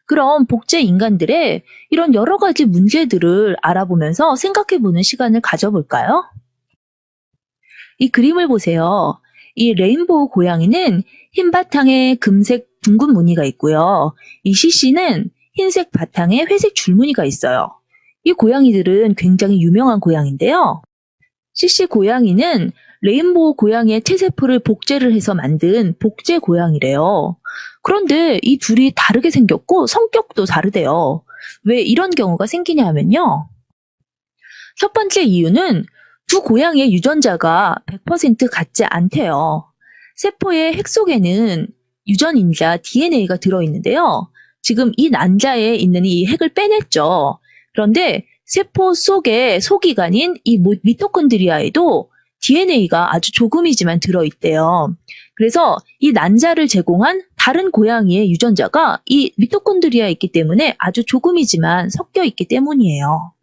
그럼 복제 인간들의 이런 여러 가지 문제들을 알아보면서 생각해보는 시간을 가져볼까요? 이 그림을 보세요. 이 레인보우 고양이는 흰 바탕에 금색 둥근 무늬가 있고요. 이 CC는 흰색 바탕에 회색 줄무늬가 있어요. 이 고양이들은 굉장히 유명한 고양인데요. CC 고양이는 레인보우 고양이의 체세포를 복제를 해서 만든 복제 고양이래요. 그런데 이 둘이 다르게 생겼고 성격도 다르대요. 왜 이런 경우가 생기냐 하면요. 첫 번째 이유는 두 고양이의 유전자가 100% 같지 않대요. 세포의 핵 속에는 유전인자 DNA가 들어있는데요. 지금 이 난자에 있는 이 핵을 빼냈죠. 그런데 세포 속의 소기관인 이 미토콘드리아에도 DNA가 아주 조금이지만 들어있대요. 그래서 이 난자를 제공한 다른 고양이의 유전자가 이 미토콘드리아에 있기 때문에 아주 조금이지만 섞여 있기 때문이에요.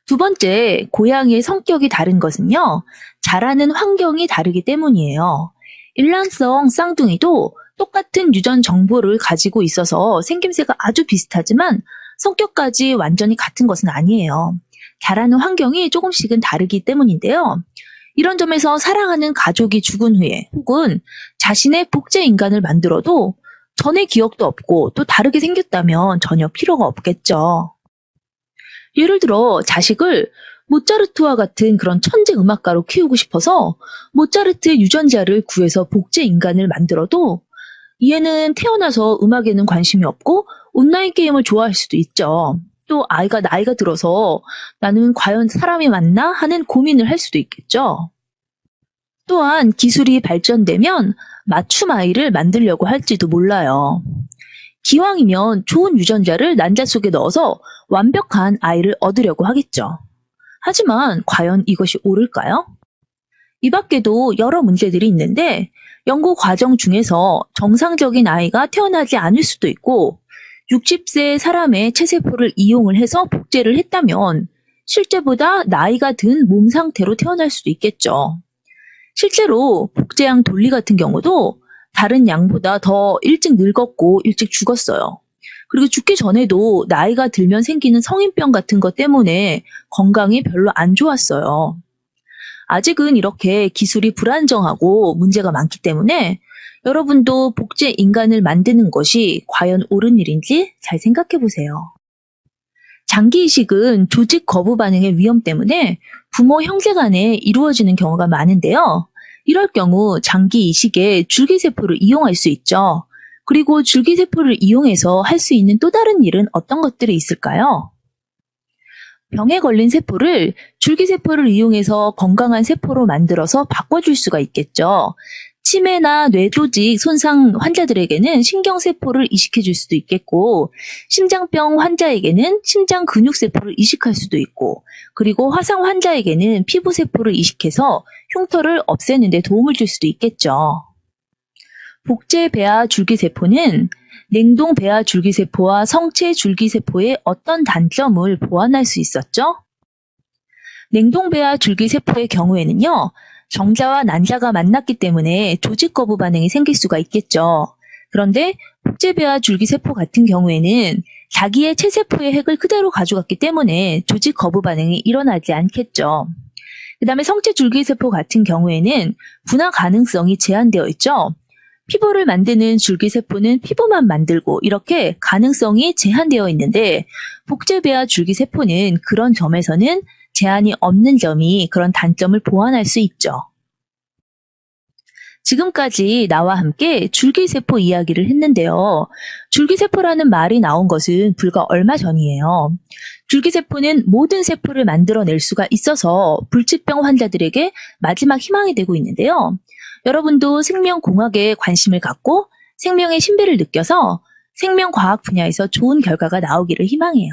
두 번째, 고양이의 성격이 다른 것은요, 자라는 환경이 다르기 때문이에요. 일란성 쌍둥이도 똑같은 유전 정보를 가지고 있어서 생김새가 아주 비슷하지만 성격까지 완전히 같은 것은 아니에요. 자라는 환경이 조금씩은 다르기 때문인데요. 이런 점에서 사랑하는 가족이 죽은 후에 혹은 자신의 복제 인간을 만들어도 전의 기억도 없고 또 다르게 생겼다면 전혀 필요가 없겠죠. 예를 들어 자식을 모차르트와 같은 그런 천재 음악가로 키우고 싶어서 모차르트의 유전자를 구해서 복제 인간을 만들어도 얘는 태어나서 음악에는 관심이 없고 온라인 게임을 좋아할 수도 있죠. 또 아이가 나이가 들어서 나는 과연 사람이 맞나 하는 고민을 할 수도 있겠죠. 또한 기술이 발전되면 맞춤 아이를 만들려고 할지도 몰라요. 기왕이면 좋은 유전자를 난자 속에 넣어서 완벽한 아이를 얻으려고 하겠죠. 하지만 과연 이것이 옳을까요? 이 밖에도 여러 문제들이 있는데 연구 과정 중에서 정상적인 아이가 태어나지 않을 수도 있고 60세 사람의 체세포를 이용을 해서 복제를 했다면 실제보다 나이가 든 몸 상태로 태어날 수도 있겠죠. 실제로 복제양 돌리 같은 경우도 다른 양보다 더 일찍 늙었고 일찍 죽었어요. 그리고 죽기 전에도 나이가 들면 생기는 성인병 같은 것 때문에 건강이 별로 안 좋았어요. 아직은 이렇게 기술이 불안정하고 문제가 많기 때문에 여러분도 복제 인간을 만드는 것이 과연 옳은 일인지 잘 생각해 보세요. 장기 이식은 조직 거부 반응의 위험 때문에 부모 형제 간에 이루어지는 경우가 많은데요. 이럴 경우 장기 이식에 줄기세포를 이용할 수 있죠. 그리고 줄기세포를 이용해서 할 수 있는 또 다른 일은 어떤 것들이 있을까요? 병에 걸린 세포를 줄기세포를 이용해서 건강한 세포로 만들어서 바꿔줄 수가 있겠죠. 치매나 뇌조직 손상 환자들에게는 신경세포를 이식해줄 수도 있겠고, 심장병 환자에게는 심장근육세포를 이식할 수도 있고, 그리고 화상 환자에게는 피부세포를 이식해서 흉터를 없애는 데 도움을 줄 수도 있겠죠. 복제 배아 줄기세포는 냉동 배아 줄기세포와 성체 줄기세포의 어떤 단점을 보완할 수 있었죠? 냉동 배아 줄기세포의 경우에는요, 정자와 난자가 만났기 때문에 조직 거부 반응이 생길 수가 있겠죠. 그런데 복제 배아 줄기세포 같은 경우에는 자기의 체세포의 핵을 그대로 가져갔기 때문에 조직 거부 반응이 일어나지 않겠죠. 그 다음에 성체 줄기세포 같은 경우에는 분화 가능성이 제한되어 있죠. 피부를 만드는 줄기세포는 피부만 만들고 이렇게 가능성이 제한되어 있는데 복제 배아 줄기세포는 그런 점에서는 제한이 없는 점이 그런 단점을 보완할 수 있죠. 지금까지 나와 함께 줄기세포 이야기를 했는데요. 줄기세포라는 말이 나온 것은 불과 얼마 전이에요. 줄기세포는 모든 세포를 만들어낼 수가 있어서 불치병 환자들에게 마지막 희망이 되고 있는데요. 여러분도 생명공학에 관심을 갖고 생명의 신비를 느껴서 생명과학 분야에서 좋은 결과가 나오기를 희망해요.